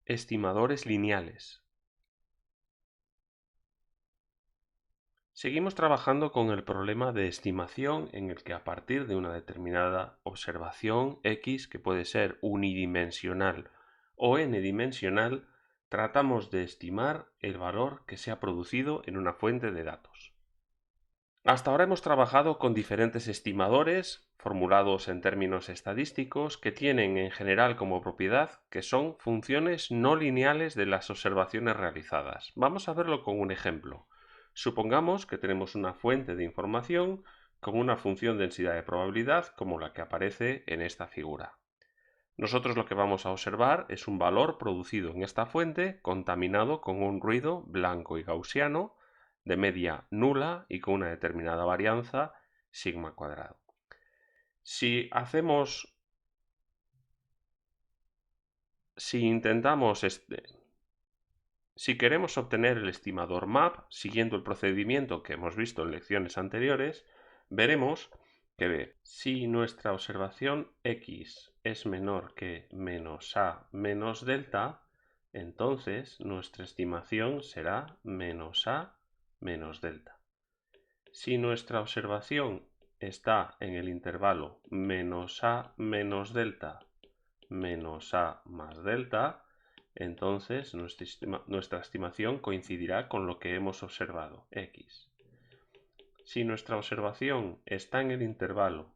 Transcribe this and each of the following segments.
Estimadores lineales. Seguimos trabajando con el problema de estimación en el que a partir de una determinada observación X, que puede ser unidimensional o n-dimensional, tratamos de estimar el valor que se ha producido en una fuente de datos. Hasta ahora hemos trabajado con diferentes estimadores, formulados en términos estadísticos, que tienen en general como propiedad que son funciones no lineales de las observaciones realizadas. Vamos a verlo con un ejemplo. Supongamos que tenemos una fuente de información con una función densidad de probabilidad como la que aparece en esta figura. Nosotros lo que vamos a observar es un valor producido en esta fuente contaminado con un ruido blanco y gaussiano de media nula y con una determinada varianza sigma cuadrado. Si queremos obtener el estimador MAP siguiendo el procedimiento que hemos visto en lecciones anteriores, veremos que si nuestra observación X es menor que menos A menos delta, entonces nuestra estimación será menos A menos delta. Si nuestra observación está en el intervalo menos A menos delta menos A más delta, entonces nuestra estimación coincidirá con lo que hemos observado, X. Si nuestra observación está en el intervalo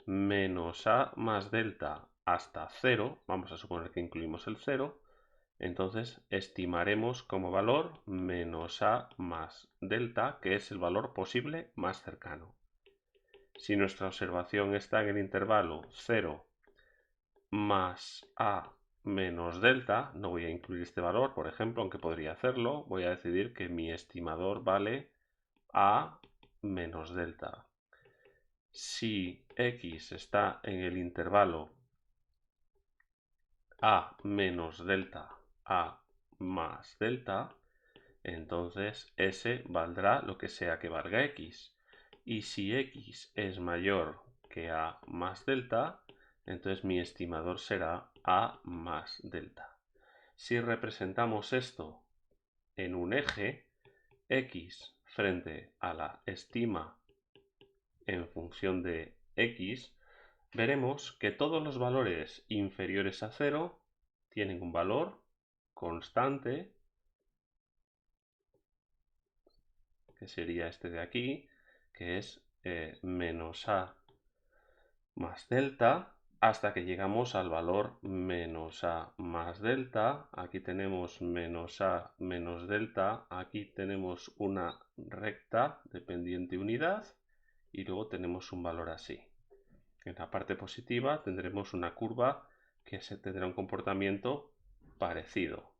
menos A más delta hasta 0, vamos a suponer que incluimos el 0, entonces estimaremos como valor menos A más delta, que es el valor posible más cercano. Si nuestra observación está en el intervalo 0 más A menos delta, no voy a incluir este valor, por ejemplo, aunque podría hacerlo, voy a decidir que mi estimador vale A menos delta. Si X está en el intervalo A menos delta, A más delta, entonces S valdrá lo que sea que valga X. Y si X es mayor que A más delta, entonces mi estimador será A más delta. Si representamos esto en un eje, X frente a la estima en función de X, veremos que todos los valores inferiores a 0 tienen un valor constante, que sería este de aquí, que es menos A más delta, hasta que llegamos al valor menos A más delta. Aquí tenemos menos A menos delta, aquí tenemos una recta de pendiente unidad y luego tenemos un valor así. En la parte positiva tendremos una curva que tendrá un comportamiento parecido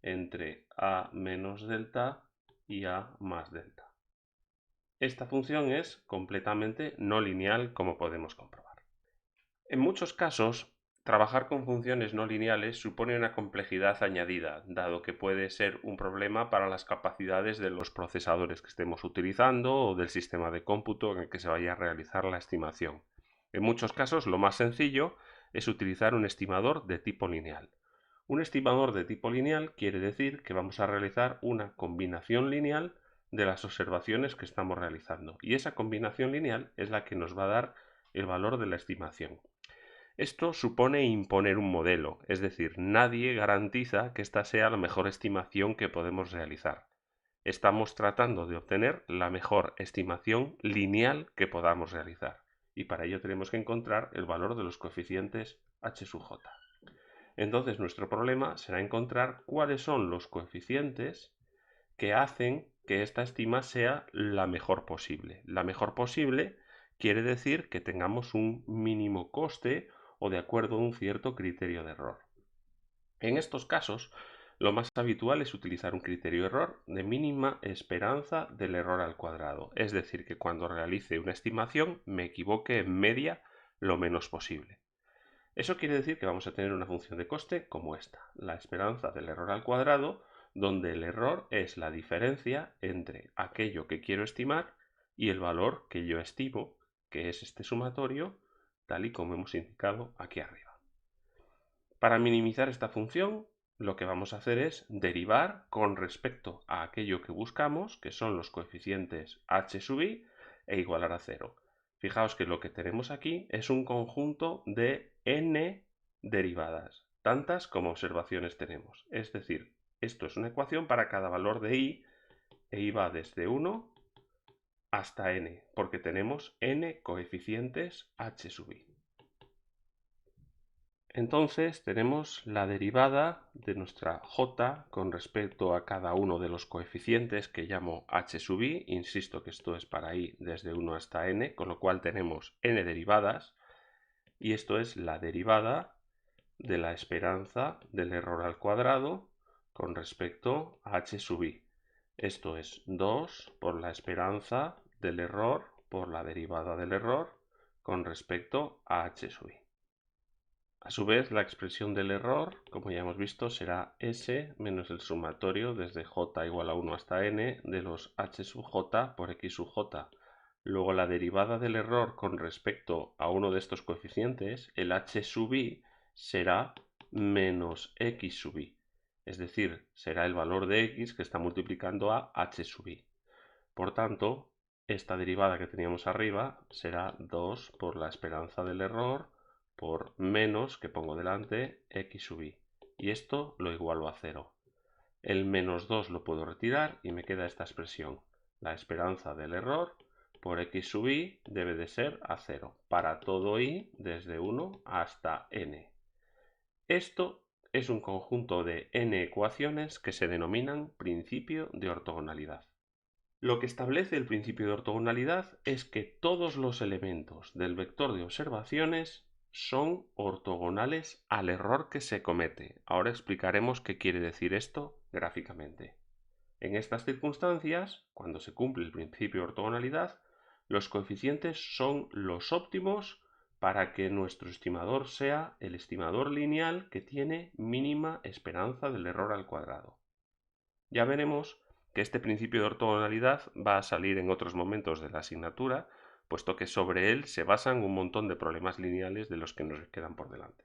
entre A menos delta y A más delta. Esta función es completamente no lineal, como podemos comprobar. En muchos casos, trabajar con funciones no lineales supone una complejidad añadida, dado que puede ser un problema para las capacidades de los procesadores que estemos utilizando o del sistema de cómputo en el que se vaya a realizar la estimación. En muchos casos, lo más sencillo es utilizar un estimador de tipo lineal. Un estimador de tipo lineal quiere decir que vamos a realizar una combinación lineal de las observaciones que estamos realizando, y esa combinación lineal es la que nos va a dar el valor de la estimación. Esto supone imponer un modelo, es decir, nadie garantiza que esta sea la mejor estimación que podemos realizar. Estamos tratando de obtener la mejor estimación lineal que podamos realizar, y para ello tenemos que encontrar el valor de los coeficientes h sub j. Entonces nuestro problema será encontrar cuáles son los coeficientes que hacen que esta estima sea la mejor posible. La mejor posible quiere decir que tengamos un mínimo coste o de acuerdo a un cierto criterio de error. En estos casos, lo más habitual es utilizar un criterio de error de mínima esperanza del error al cuadrado, es decir, que cuando realice una estimación me equivoque en media lo menos posible. Eso quiere decir que vamos a tener una función de coste como esta, la esperanza del error al cuadrado, donde el error es la diferencia entre aquello que quiero estimar y el valor que yo estimo, que es este sumatorio, tal y como hemos indicado aquí arriba. Para minimizar esta función, lo que vamos a hacer es derivar con respecto a aquello que buscamos, que son los coeficientes h sub i, e igualar a 0. Fijaos que lo que tenemos aquí es un conjunto de n derivadas, tantas como observaciones tenemos. Es decir, esto es una ecuación para cada valor de i, e i va desde 1 hasta n, porque tenemos n coeficientes h sub i. Entonces tenemos la derivada de nuestra j con respecto a cada uno de los coeficientes que llamo h sub i, insisto que esto es para i desde 1 hasta n, con lo cual tenemos n derivadas, y esto es la derivada de la esperanza del error al cuadrado con respecto a h sub i. Esto es 2 por la esperanza del error por la derivada del error con respecto a h sub i. A su vez, la expresión del error, como ya hemos visto, será s menos el sumatorio desde j igual a 1 hasta n de los h sub j por x sub j. Luego la derivada del error con respecto a uno de estos coeficientes, el h sub i, será menos x sub i. Es decir, será el valor de x que está multiplicando a h sub i. Por tanto, esta derivada que teníamos arriba será 2 por la esperanza del error por menos, que pongo delante, x sub i. Y esto lo igualo a 0. El menos 2 lo puedo retirar y me queda esta expresión. La esperanza del error por x sub i debe de ser a 0 para todo i desde 1 hasta n. Esto es un conjunto de n ecuaciones que se denominan principio de ortogonalidad. Lo que establece el principio de ortogonalidad es que todos los elementos del vector de observaciones son ortogonales al error que se comete. Ahora explicaremos qué quiere decir esto gráficamente. En estas circunstancias, cuando se cumple el principio de ortogonalidad, los coeficientes son los óptimos para que nuestro estimador sea el estimador lineal que tiene mínima esperanza del error al cuadrado. Ya veremos que este principio de ortogonalidad va a salir en otros momentos de la asignatura, puesto que sobre él se basan un montón de problemas lineales de los que nos quedan por delante.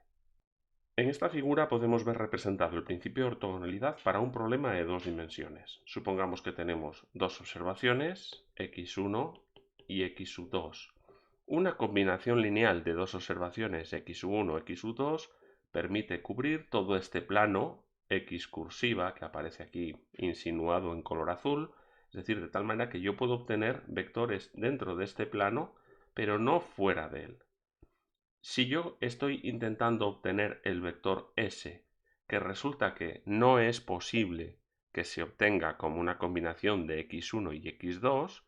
En esta figura podemos ver representado el principio de ortogonalidad para un problema de dos dimensiones. Supongamos que tenemos dos observaciones, x1 y x2. Una combinación lineal de dos observaciones x1, x2 permite cubrir todo este plano x cursiva que aparece aquí insinuado en color azul, es decir, de tal manera que yo puedo obtener vectores dentro de este plano, pero no fuera de él. Si yo estoy intentando obtener el vector s, que resulta que no es posible que se obtenga como una combinación de x1 y x2,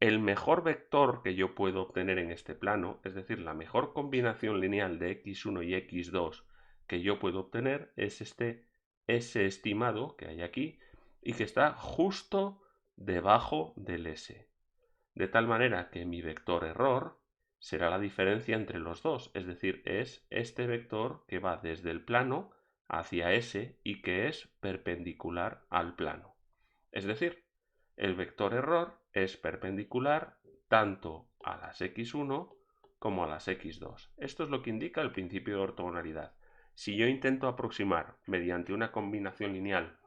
el mejor vector que yo puedo obtener en este plano, es decir, la mejor combinación lineal de x1 y x2 que yo puedo obtener es este s estimado que hay aquí y que está justo debajo del s. De tal manera que mi vector error será la diferencia entre los dos, es decir, es este vector que va desde el plano hacia s y que es perpendicular al plano. Es decir, el vector error es perpendicular tanto a las x1 como a las x2. Esto es lo que indica el principio de ortogonalidad. Si yo intento aproximar mediante una combinación lineal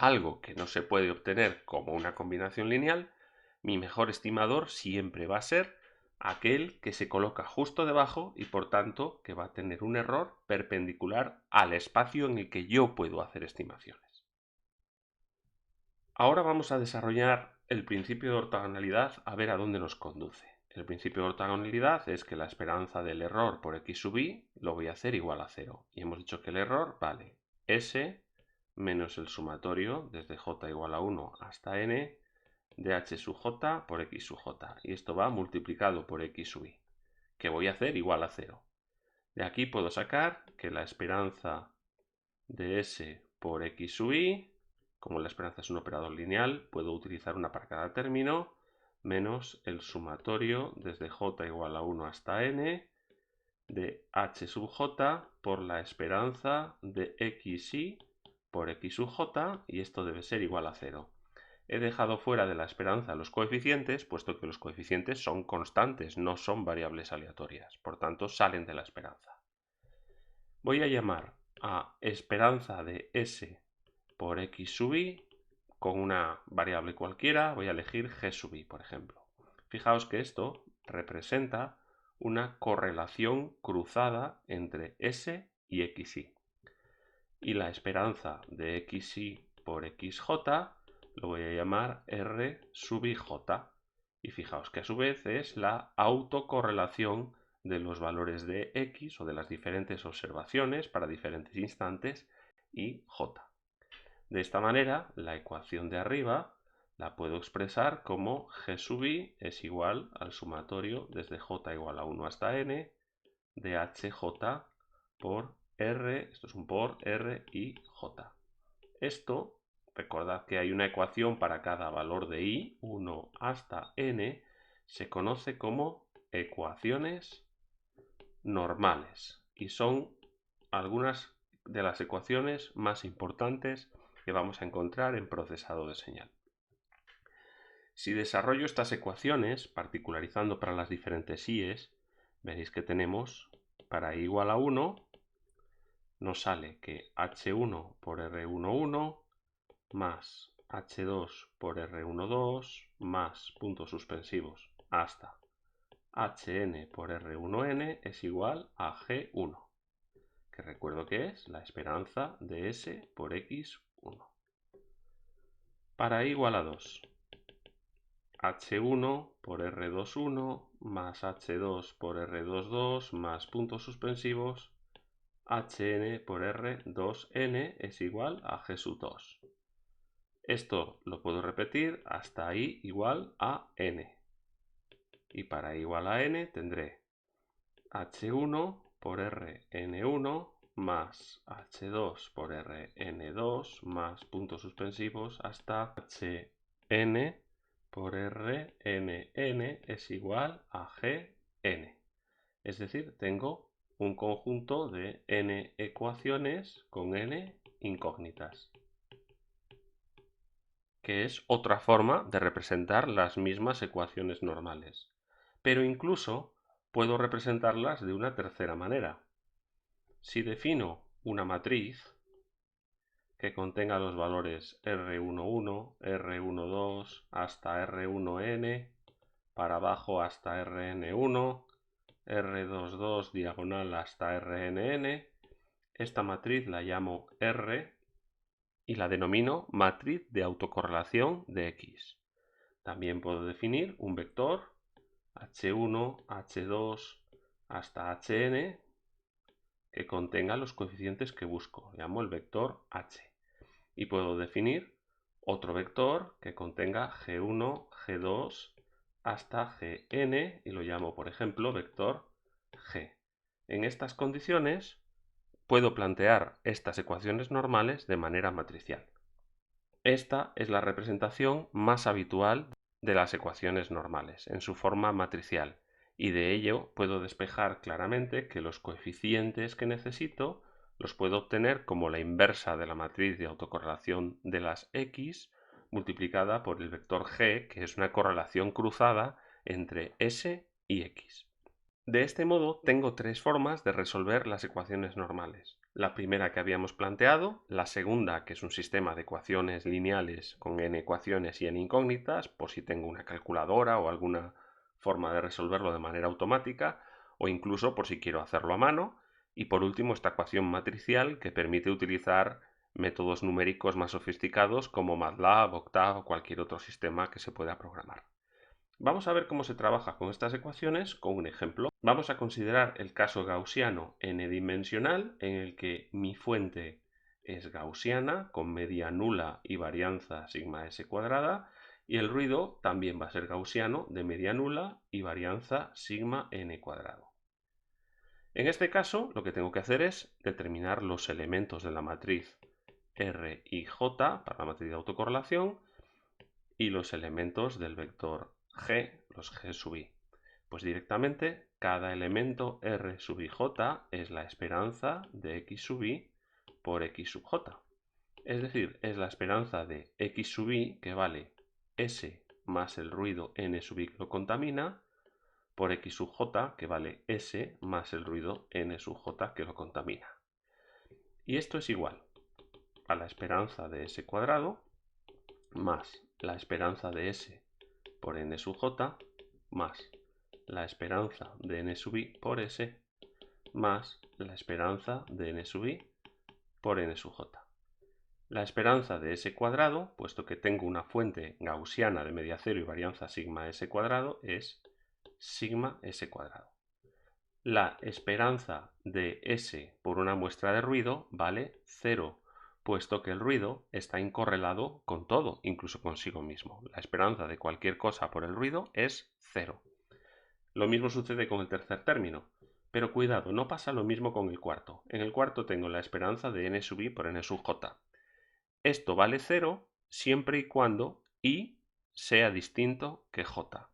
algo que no se puede obtener como una combinación lineal, mi mejor estimador siempre va a ser aquel que se coloca justo debajo y por tanto que va a tener un error perpendicular al espacio en el que yo puedo hacer estimaciones. Ahora vamos a desarrollar el principio de ortogonalidad a ver a dónde nos conduce. El principio de ortogonalidad es que la esperanza del error por x sub i lo voy a hacer igual a 0. Y hemos dicho que el error vale s menos el sumatorio desde j igual a 1 hasta n de h sub j por x sub j. Y esto va multiplicado por x sub i, que voy a hacer igual a 0. De aquí puedo sacar que la esperanza de s por x sub i, como la esperanza es un operador lineal, puedo utilizar una para cada término, menos el sumatorio desde j igual a 1 hasta n de h sub j por la esperanza de xi por x sub j, y esto debe ser igual a 0. He dejado fuera de la esperanza los coeficientes, puesto que los coeficientes son constantes, no son variables aleatorias, por tanto salen de la esperanza. voy a llamar a esperanza de S por X sub I con una variable cualquiera, voy a elegir G sub I, por ejemplo. Fijaos que esto representa una correlación cruzada entre S y XY. Y la esperanza de XY por XJ lo voy a llamar R sub IJ. Y fijaos que a su vez es la autocorrelación de los valores de X o de las diferentes observaciones para diferentes instantes y J. De esta manera, la ecuación de arriba la puedo expresar como G sub I es igual al sumatorio desde J igual a 1 hasta N de HJ por R, esto es un por R y J. Esto, recordad que hay una ecuación para cada valor de I, 1 hasta N, se conoce como ecuaciones normales y son algunas de las ecuaciones más importantes que vamos a encontrar en procesado de señal. Si desarrollo estas ecuaciones, particularizando para las diferentes IES, veréis que tenemos para I igual a 1, nos sale que H1 por R11 más H2 por R12 más puntos suspensivos hasta Hn por R1n es igual a G1, que recuerdo que es la esperanza de S por X1. Para I igual a 2, H1 por R21 más H2 por R22 más puntos suspensivos Hn por R2n es igual a G sub 2. Esto lo puedo repetir hasta I igual a n. Y para I igual a n tendré H1 por Rn1 más H2 por Rn2 más puntos suspensivos hasta Hn por Rnn es igual a Gn. Es decir, tengo un conjunto de n ecuaciones con n incógnitas, que es otra forma de representar las mismas ecuaciones normales. Pero incluso puedo representarlas de una tercera manera. Si defino una matriz que contenga los valores R11, R12 hasta R1n, para abajo hasta Rn1, R22 diagonal hasta Rnn, esta matriz la llamo R y la denomino matriz de autocorrelación de X. También puedo definir un vector H1, H2 hasta Hn que contenga los coeficientes que busco. Llamo el vector H. Y puedo definir otro vector que contenga G1, G2 hasta Gn y lo llamo, por ejemplo, vector G. En estas condiciones puedo plantear estas ecuaciones normales de manera matricial. Esta es la representación más habitual de las ecuaciones normales, en su forma matricial, y de ello puedo despejar claramente que los coeficientes que necesito los puedo obtener como la inversa de la matriz de autocorrelación de las X multiplicada por el vector G, que es una correlación cruzada entre S y X. De este modo tengo tres formas de resolver las ecuaciones normales. La primera que habíamos planteado, la segunda que es un sistema de ecuaciones lineales con n ecuaciones y n incógnitas, por si tengo una calculadora o alguna forma de resolverlo de manera automática, o incluso por si quiero hacerlo a mano, y por último esta ecuación matricial que permite utilizar métodos numéricos más sofisticados como MATLAB, Octave o cualquier otro sistema que se pueda programar. Vamos a ver cómo se trabaja con estas ecuaciones con un ejemplo. Vamos a considerar el caso gaussiano n-dimensional en el que mi fuente es gaussiana con media nula y varianza sigma s cuadrada y el ruido también va a ser gaussiano de media nula y varianza sigma n cuadrado. En este caso lo que tengo que hacer es determinar los elementos de la matriz R y J para la matriz de autocorrelación y los elementos del vector G, los G sub I. Pues directamente cada elemento R sub IJ es la esperanza de X sub I por X sub J. Es decir, es la esperanza de X sub I que vale S más el ruido N sub I que lo contamina por X sub J que vale S más el ruido N sub J que lo contamina. Y esto es igual a la esperanza de S cuadrado más la esperanza de S por n sub j más la esperanza de n sub i por S más la esperanza de n sub i por n sub j. La esperanza de S cuadrado, puesto que tengo una fuente gaussiana de media cero y varianza sigma S cuadrado, es sigma S cuadrado. La esperanza de S por una muestra de ruido vale 0, puesto que el ruido está incorrelado con todo, incluso consigo mismo. La esperanza de cualquier cosa por el ruido es 0. Lo mismo sucede con el tercer término, pero cuidado, no pasa lo mismo con el cuarto. En el cuarto tengo la esperanza de n sub i por n sub j. Esto vale 0 siempre y cuando i sea distinto que j.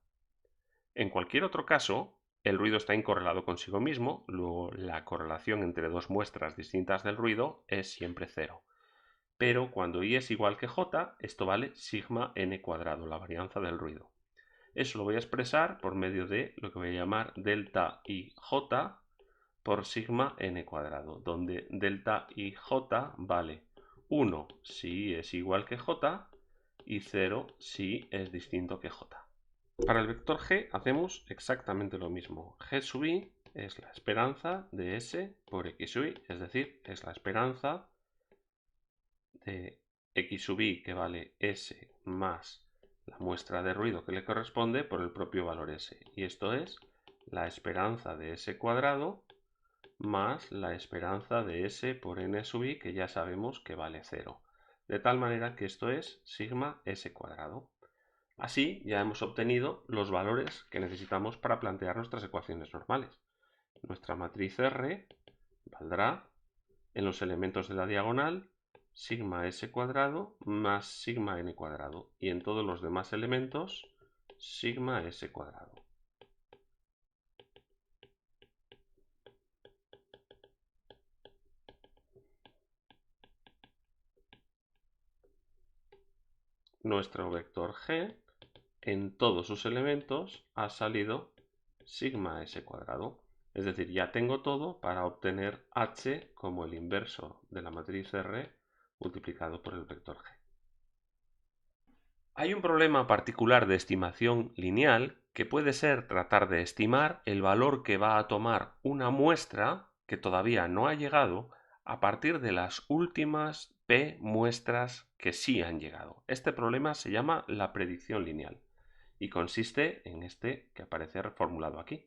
En cualquier otro caso, el ruido está incorrelado consigo mismo, luego la correlación entre dos muestras distintas del ruido es siempre 0. Pero cuando i es igual que j, esto vale sigma n cuadrado, la varianza del ruido. Eso lo voy a expresar por medio de lo que voy a llamar delta ij por sigma n cuadrado, donde delta ij vale 1 si i es igual que j y 0 si i es distinto que j. Para el vector g hacemos exactamente lo mismo. G sub i es la esperanza de S por X sub i, es decir, es la esperanza de X sub i que vale S más la muestra de ruido que le corresponde por el propio valor S. Y esto es la esperanza de S cuadrado más la esperanza de S por n sub i que ya sabemos que vale 0. De tal manera que esto es sigma S cuadrado. Así ya hemos obtenido los valores que necesitamos para plantear nuestras ecuaciones normales. Nuestra matriz R valdrá en los elementos de la diagonal sigma S cuadrado más sigma n cuadrado y en todos los demás elementos sigma S cuadrado. Nuestro vector G en todos sus elementos ha salido sigma S cuadrado. Es decir, ya tengo todo para obtener H como el inverso de la matriz R multiplicado por el vector G. Hay un problema particular de estimación lineal que puede ser tratar de estimar el valor que va a tomar una muestra que todavía no ha llegado a partir de las últimas P muestras que sí han llegado. Este problema se llama la predicción lineal y consiste en este que aparece reformulado aquí.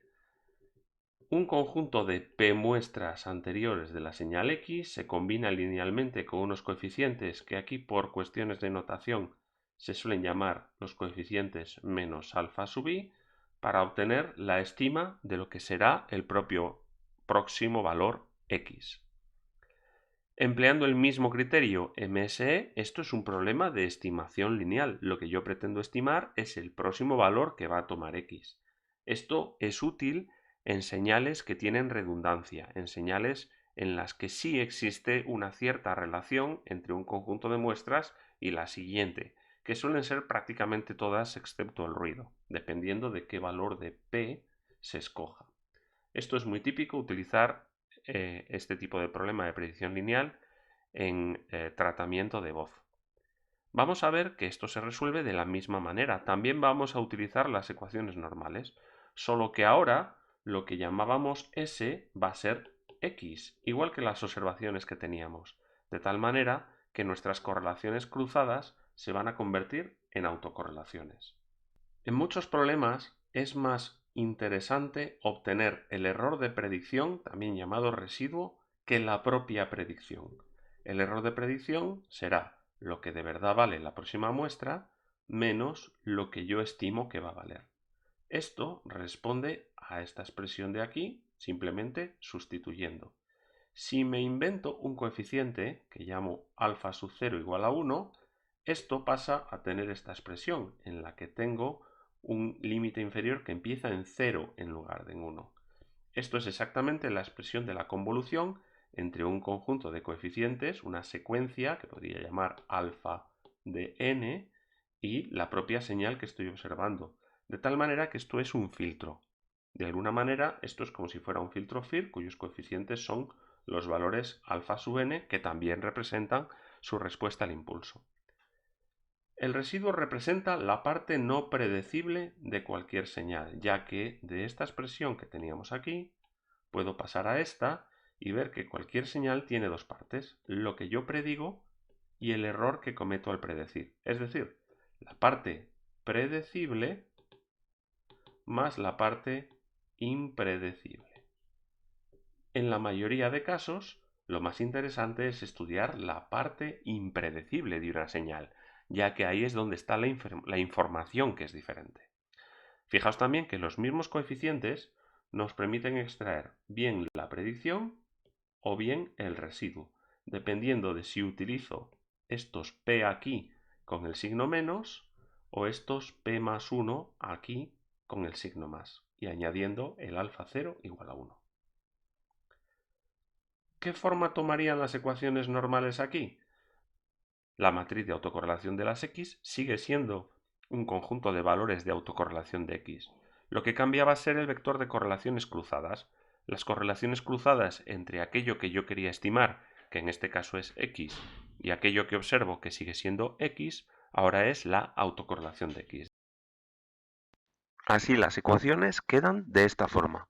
Un conjunto de P muestras anteriores de la señal X se combina linealmente con unos coeficientes que aquí por cuestiones de notación se suelen llamar los coeficientes menos alfa sub i para obtener la estima de lo que será el propio próximo valor X. Empleando el mismo criterio MSE, esto es un problema de estimación lineal. Lo que yo pretendo estimar es el próximo valor que va a tomar X. Esto es útil en señales que tienen redundancia, en señales en las que sí existe una cierta relación entre un conjunto de muestras y la siguiente, que suelen ser prácticamente todas excepto el ruido, dependiendo de qué valor de P se escoja. Esto es muy típico utilizar este tipo de problema de predicción lineal en tratamiento de voz. Vamos a ver que esto se resuelve de la misma manera. También vamos a utilizar las ecuaciones normales, solo que ahora lo que llamábamos S va a ser X, igual que las observaciones que teníamos, de tal manera que nuestras correlaciones cruzadas se van a convertir en autocorrelaciones. En muchos problemas es más interesante obtener el error de predicción, también llamado residuo, que la propia predicción. El error de predicción será lo que de verdad vale la próxima muestra menos lo que yo estimo que va a valer. Esto responde a esta expresión de aquí simplemente sustituyendo. Si me invento un coeficiente que llamo alfa sub 0 igual a 1, esto pasa a tener esta expresión en la que tengo un límite inferior que empieza en 0 en lugar de en 1. Esto es exactamente la expresión de la convolución entre un conjunto de coeficientes, una secuencia que podría llamar alfa de n y la propia señal que estoy observando. De tal manera que esto es un filtro. De alguna manera esto es como si fuera un filtro FIR cuyos coeficientes son los valores alfa sub n, que también representan su respuesta al impulso. El residuo representa la parte no predecible de cualquier señal, ya que de esta expresión que teníamos aquí, puedo pasar a esta y ver que cualquier señal tiene dos partes, lo que yo predigo y el error que cometo al predecir. Es decir, la parte predecible más la parte impredecible. En la mayoría de casos, lo más interesante es estudiar la parte impredecible de una señal, ya que ahí es donde está la información que es diferente. Fijaos también que los mismos coeficientes nos permiten extraer bien la predicción o bien el residuo, dependiendo de si utilizo estos p aquí con el signo menos o estos p más 1 aquí con el signo más, y añadiendo el alfa 0 igual a 1. ¿Qué forma tomarían las ecuaciones normales aquí? La matriz de autocorrelación de las x sigue siendo un conjunto de valores de autocorrelación de x. Lo que cambia va a ser el vector de correlaciones cruzadas. Las correlaciones cruzadas entre aquello que yo quería estimar, que en este caso es x, y aquello que observo que sigue siendo x, ahora es la autocorrelación de x. Así las ecuaciones quedan de esta forma.